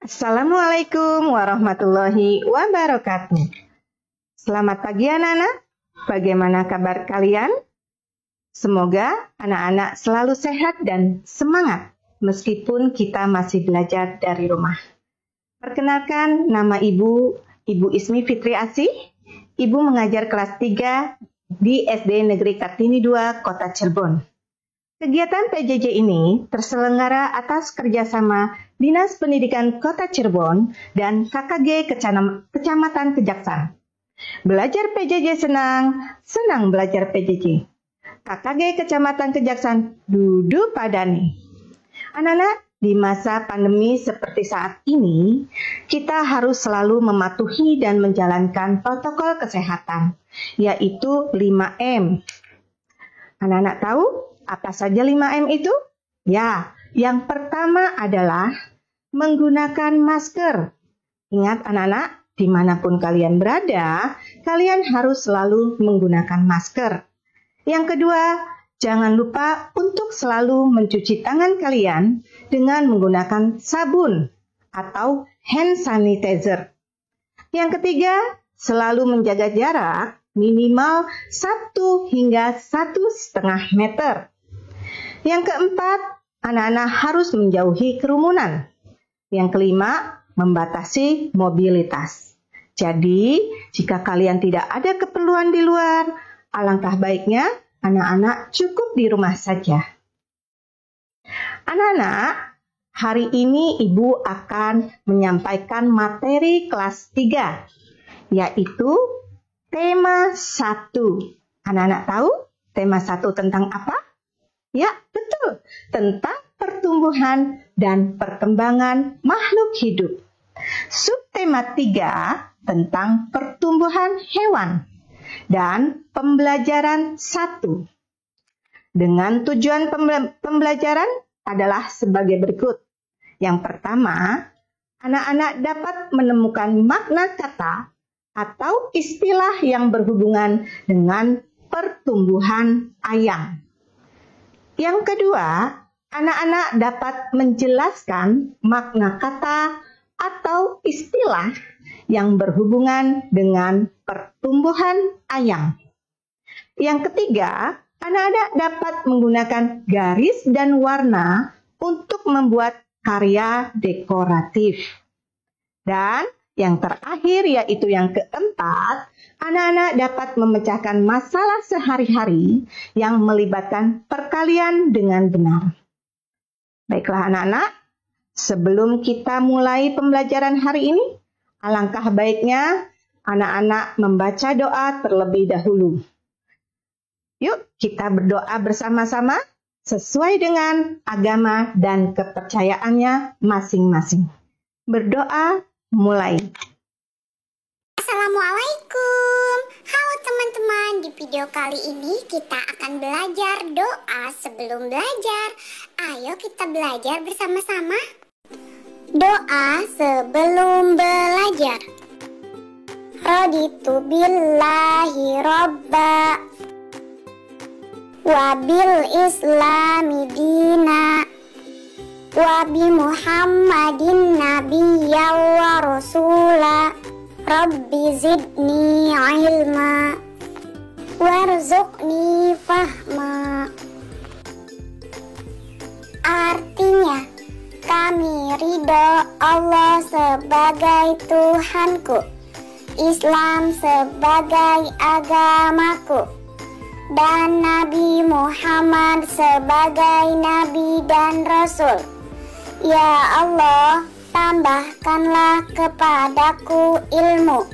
Assalamualaikum warahmatullahi wabarakatuh. Selamat pagi anak-anak. Bagaimana kabar kalian? Semoga anak-anak selalu sehat dan semangat meskipun kita masih belajar dari rumah. Perkenalkan, nama Ibu Ismi Fitri Asih. Ibu mengajar kelas 3 di SD Negeri Kartini 2, Kota Cirebon. Kegiatan PJJ ini terselenggara atas kerjasama Dinas Pendidikan Kota Cirebon dan KKG Kecamatan Kejaksan. Belajar PJJ senang belajar PJJ. KKG Kecamatan Kejaksan Dudu Padani. Anak-anak, di masa pandemi seperti saat ini, kita harus selalu mematuhi dan menjalankan protokol kesehatan, yaitu 5M. Anak-anak tahu apa saja 5M itu? Ya, yang pertama adalah menggunakan masker. Ingat anak-anak, dimanapun kalian berada, kalian harus selalu menggunakan masker. Yang kedua, jangan lupa untuk selalu mencuci tangan kalian dengan menggunakan sabun atau hand sanitizer. Yang ketiga, selalu menjaga jarak minimal 1 hingga 1,5 meter. Yang keempat, anak-anak harus menjauhi kerumunan. Yang kelima, membatasi mobilitas. Jadi, jika kalian tidak ada keperluan di luar, alangkah baiknya anak-anak cukup di rumah saja. Anak-anak, hari ini Ibu akan menyampaikan materi kelas 3, yaitu tema 1. Anak-anak tahu tema 1 tentang apa? Ya, betul, tentang pertumbuhan dan perkembangan makhluk hidup. Subtema 3 tentang pertumbuhan hewan dan pembelajaran 1. Dengan tujuan pembelajaran adalah sebagai berikut. Yang pertama, anak-anak dapat menemukan makna kata atau istilah yang berhubungan dengan pertumbuhan ayam. Yang kedua, anak-anak dapat menjelaskan makna kata atau istilah yang berhubungan dengan pertumbuhan ayam. Yang ketiga, anak-anak dapat menggunakan garis dan warna untuk membuat karya dekoratif. Dan yang terakhir, yaitu yang keempat, anak-anak dapat memecahkan masalah sehari-hari yang melibatkan perkalian dengan benar. Baiklah anak-anak, sebelum kita mulai pembelajaran hari ini, alangkah baiknya anak-anak membaca doa terlebih dahulu. Yuk kita berdoa bersama-sama sesuai dengan agama dan kepercayaannya masing-masing. Berdoa mulai. Assalamualaikum. Halo teman-teman, di video kali ini kita akan belajar doa sebelum belajar. Ayo kita belajar bersama-sama. Doa sebelum belajar. Raditu billahi robba wa bil islami dina wa bi muhammadin nabiyya wa rasula. Rabbi zidni ilma warzuqni fahma. Artinya, kami ridho Allah sebagai Tuhanku, Islam sebagai agamaku, dan Nabi Muhammad sebagai Nabi dan Rasul. Ya Allah, tambahkanlah kepadaku ilmu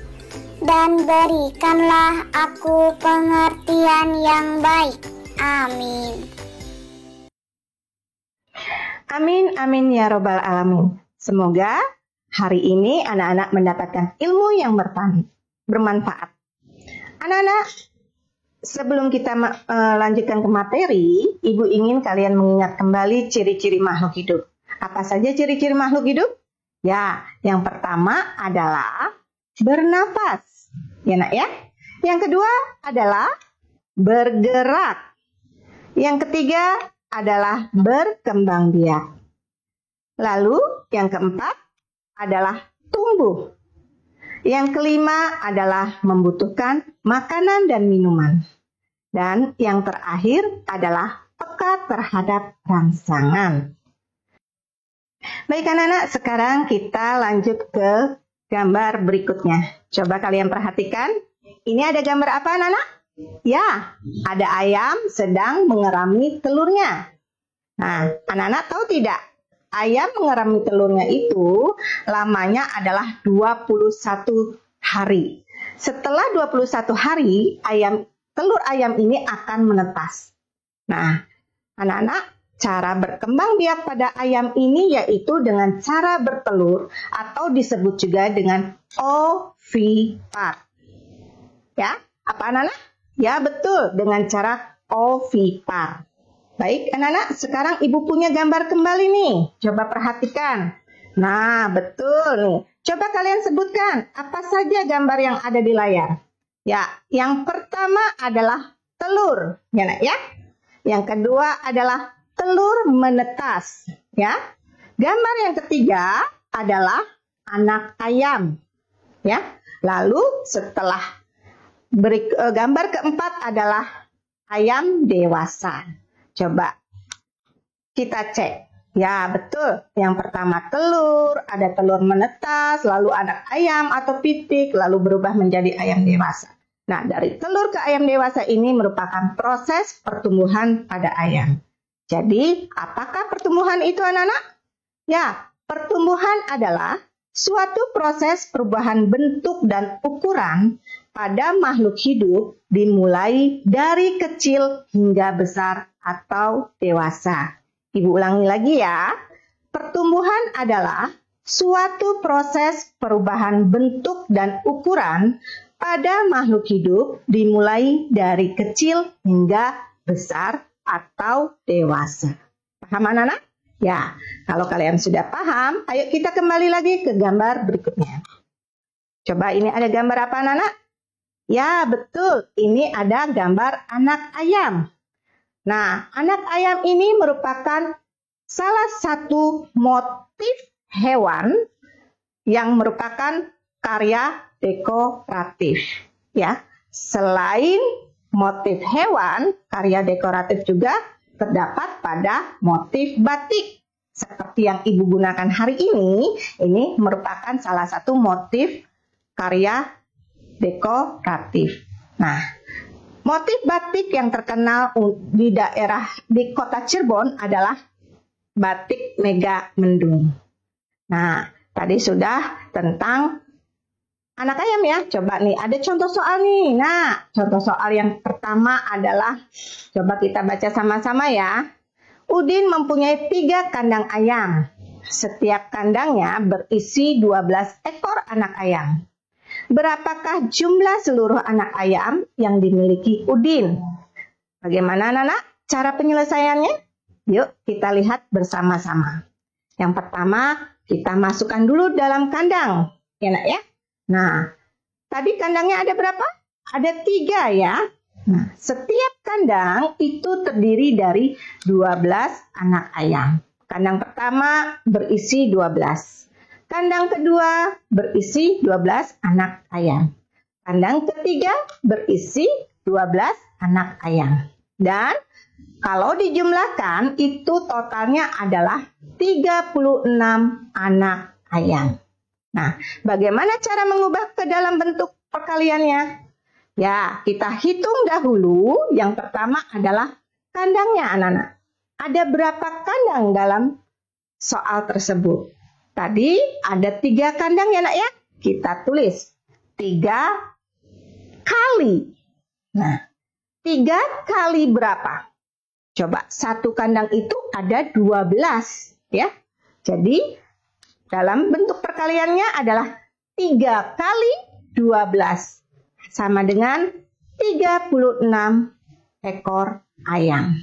dan berikanlah aku pengertian yang baik. Amin. Amin, amin ya robbal alamin. Semoga hari ini anak-anak mendapatkan ilmu yang bermanfaat. Anak-anak, sebelum kita lanjutkan ke materi, Ibu ingin kalian mengingat kembali ciri-ciri makhluk hidup. Apa saja ciri-ciri makhluk hidup? Ya, yang pertama adalah bernafas. Ya, Nak ya. Yang kedua adalah bergerak. Yang ketiga adalah berkembang biak. Lalu yang keempat adalah tumbuh. Yang kelima adalah membutuhkan makanan dan minuman. Dan yang terakhir adalah peka terhadap rangsangan. Baik anak-anak, sekarang kita lanjut ke gambar berikutnya. Coba kalian perhatikan. Ini ada gambar apa anak-anak? Ya, ada ayam sedang mengerami telurnya. Nah, anak-anak tahu tidak? Ayam mengerami telurnya itu lamanya adalah 21 hari. Setelah 21 hari, telur ayam ini akan menetas. Nah, anak-anak, cara berkembang biak pada ayam ini yaitu dengan cara bertelur atau disebut juga dengan ovipar. Ya, apa anak-anak? Ya, betul, dengan cara ovipar. Baik, anak-anak, sekarang ibu punya gambar kembali nih. Coba perhatikan. Nah, betul nih. Coba kalian sebutkan apa saja gambar yang ada di layar. Ya, yang pertama adalah telur, ya nak ya. Yang kedua adalah telur menetas, ya. Gambar yang ketiga adalah anak ayam, ya. Lalu setelah gambar keempat adalah ayam dewasa. Coba kita cek. Ya, betul. Yang pertama telur, ada telur menetas, lalu anak ayam atau pitik, lalu berubah menjadi ayam dewasa. Nah, dari telur ke ayam dewasa ini merupakan proses pertumbuhan pada ayam. Jadi, apakah pertumbuhan itu anak-anak? Ya, pertumbuhan adalah suatu proses perubahan bentuk dan ukuran pada makhluk hidup dimulai dari kecil hingga besar atau dewasa. Ibu ulangi lagi ya. Pertumbuhan adalah suatu proses perubahan bentuk dan ukuran pada makhluk hidup dimulai dari kecil hingga besar atau dewasa. Paham anak-anak? Ya, kalau kalian sudah paham, ayo kita kembali lagi ke gambar berikutnya. Coba ini ada gambar apa anak-anak? Ya, betul. Ini ada gambar anak ayam. Nah, anak ayam ini merupakan salah satu motif hewan yang merupakan karya dekoratif. Ya, selain motif hewan, karya dekoratif juga terdapat pada motif batik. Seperti yang ibu gunakan hari ini merupakan salah satu motif karya dekoratif. Nah, motif batik yang terkenal di kota Cirebon adalah batik Megamendung. Nah, tadi sudah tentang anak ayam ya. Coba nih, ada contoh soal nih. Nah, contoh soal yang pertama adalah, coba kita baca sama-sama ya. Udin mempunyai 3 kandang ayam. Setiap kandangnya berisi 12 ekor anak ayam. Berapakah jumlah seluruh anak ayam yang dimiliki Udin? Bagaimana anak-anak cara penyelesaiannya? Yuk kita lihat bersama-sama. Yang pertama, kita masukkan dulu dalam kandang. Ya nak ya? Nah, tadi kandangnya ada berapa? Ada 3 ya. Nah, setiap kandang itu terdiri dari 12 anak ayam. Kandang pertama berisi 12. Kandang kedua berisi 12 anak ayam. Kandang ketiga berisi 12 anak ayam. Dan kalau dijumlahkan itu totalnya adalah 36 anak ayam. Nah, bagaimana cara mengubah ke dalam bentuk perkaliannya? Ya, kita hitung dahulu. Yang pertama adalah kandangnya anak-anak. Ada berapa kandang dalam soal tersebut? Tadi ada 3 kandang ya nak ya. Kita tulis 3 kali. Nah, 3 kali berapa? Coba satu kandang itu ada 12 ya. Jadi dalam bentuk perkaliannya adalah 3 kali 12 sama dengan 36 ekor ayam.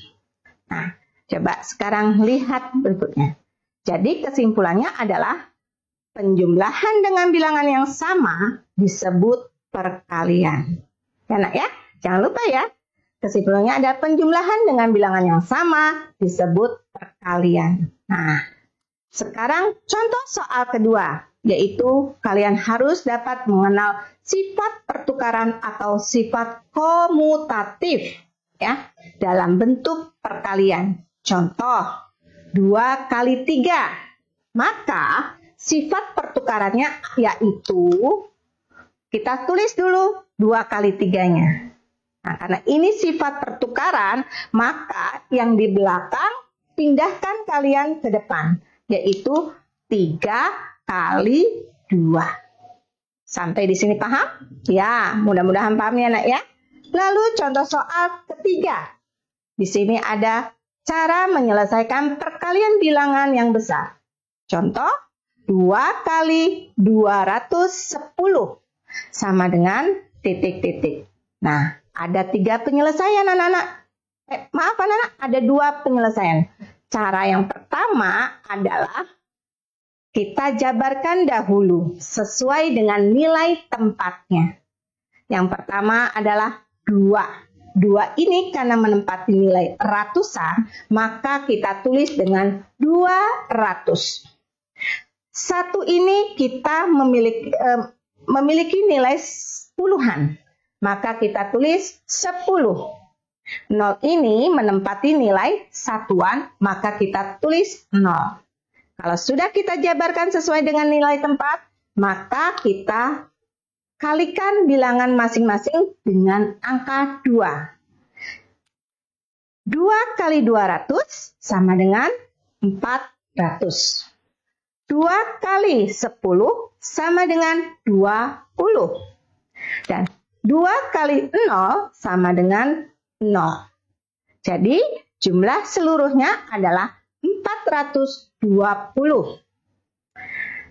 Nah, coba sekarang lihat berikutnya. Jadi kesimpulannya adalah penjumlahan dengan bilangan yang sama disebut perkalian. Ya nak ya, jangan lupa ya. Kesimpulannya ada penjumlahan dengan bilangan yang sama disebut perkalian. Nah, Sekarang contoh soal kedua, yaitu kalian harus dapat mengenal sifat pertukaran atau sifat komutatif ya dalam bentuk perkalian. Contoh 2 kali 3. Maka sifat pertukarannya yaitu kita tulis dulu 2 kali 3-nya. Nah, karena ini sifat pertukaran, maka yang di belakang pindahkan kalian ke depan, yaitu 3 kali 2. Sampai di sini paham? Ya, mudah-mudahan paham ya, Nak ya. Lalu contoh soal ketiga. Di sini ada cara menyelesaikan perkalian bilangan yang besar. Contoh 2 kali 210 sama dengan titik-titik. Nah, ada 3 penyelesaian anak-anak. Maaf anak-anak, ada 2 penyelesaian. Cara yang pertama adalah kita jabarkan dahulu sesuai dengan nilai tempatnya. Yang pertama adalah 2. 2 ini karena menempati nilai ratusan, maka kita tulis dengan 200. 1 ini kita memiliki nilai puluhan, maka kita tulis 10. 0 ini menempati nilai satuan, maka kita tulis 0. Kalau sudah kita jabarkan sesuai dengan nilai tempat, maka kita kalikan bilangan masing-masing dengan angka 2. 2 kali 200 sama dengan 400. 2 kali 10 sama dengan 20. Dan 2 kali 0 sama dengan 0. Jadi jumlah seluruhnya adalah 420.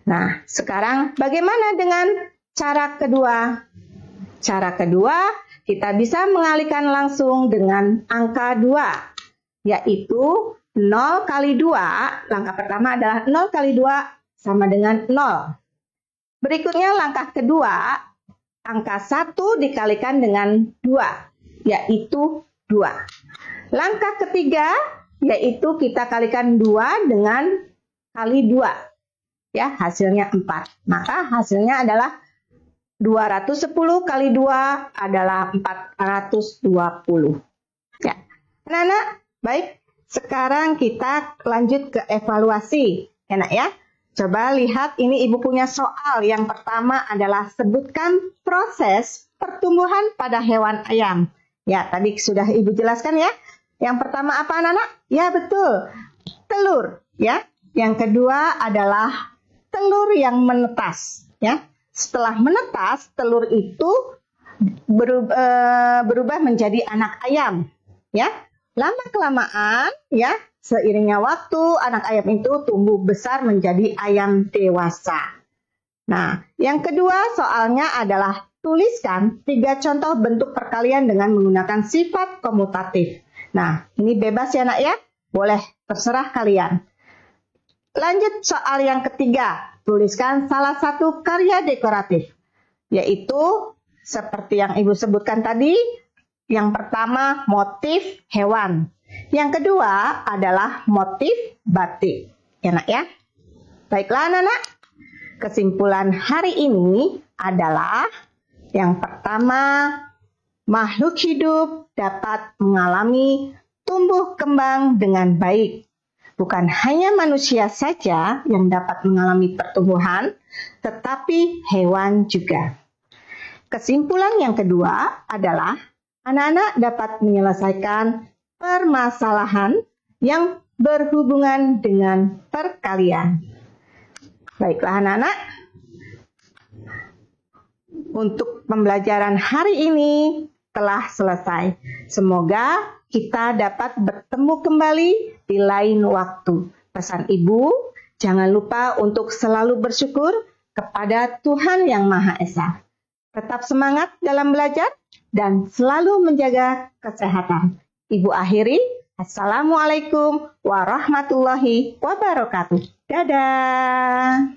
Nah, sekarang bagaimana dengan cara kedua? Cara kedua, kita bisa mengalihkan langsung dengan angka 2, yaitu 0 kali 2, langkah pertama adalah 0 kali 2 sama dengan 0. Berikutnya langkah kedua, angka 1 dikalikan dengan 2, yaitu 2. Langkah ketiga, yaitu kita kalikan 2 dengan kali 2. Ya, hasilnya 4. Maka hasilnya adalah 210 kali 2 adalah 420. Ya. Anak-anak, baik. Sekarang kita lanjut ke evaluasi, ya Nak ya. Coba lihat, ini Ibu punya soal. Yang pertama adalah sebutkan proses pertumbuhan pada hewan ayam. Ya, tadi sudah Ibu jelaskan ya. Yang pertama apa anak-anak? Ya betul, telur. Ya. Yang kedua adalah telur yang menetas. Ya. Setelah menetas, telur itu berubah menjadi anak ayam. Ya. Lama-kelamaan, ya, seiringnya waktu, anak ayam itu tumbuh besar menjadi ayam dewasa. Nah, yang kedua soalnya adalah tuliskan 3 contoh bentuk perkalian dengan menggunakan sifat komutatif. Nah, ini bebas ya nak ya, boleh terserah kalian. Lanjut soal yang ketiga, tuliskan salah satu karya dekoratif, yaitu seperti yang Ibu sebutkan tadi. Yang pertama, motif hewan. Yang kedua adalah motif batik. Ya nak ya. Baiklah anak-anak. Kesimpulan hari ini adalah yang pertama, makhluk hidup dapat mengalami tumbuh kembang dengan baik. Bukan hanya manusia saja yang dapat mengalami pertumbuhan, tetapi hewan juga. Kesimpulan yang kedua adalah anak-anak dapat menyelesaikan permasalahan yang berhubungan dengan perkalian. Baiklah anak-anak, untuk pembelajaran hari ini telah selesai. Semoga kita dapat bertemu kembali di lain waktu. Pesan Ibu, jangan lupa untuk selalu bersyukur kepada Tuhan Yang Maha Esa. Tetap semangat dalam belajar dan selalu menjaga kesehatan. Ibu akhiri, Assalamualaikum warahmatullahi wabarakatuh. Dadah.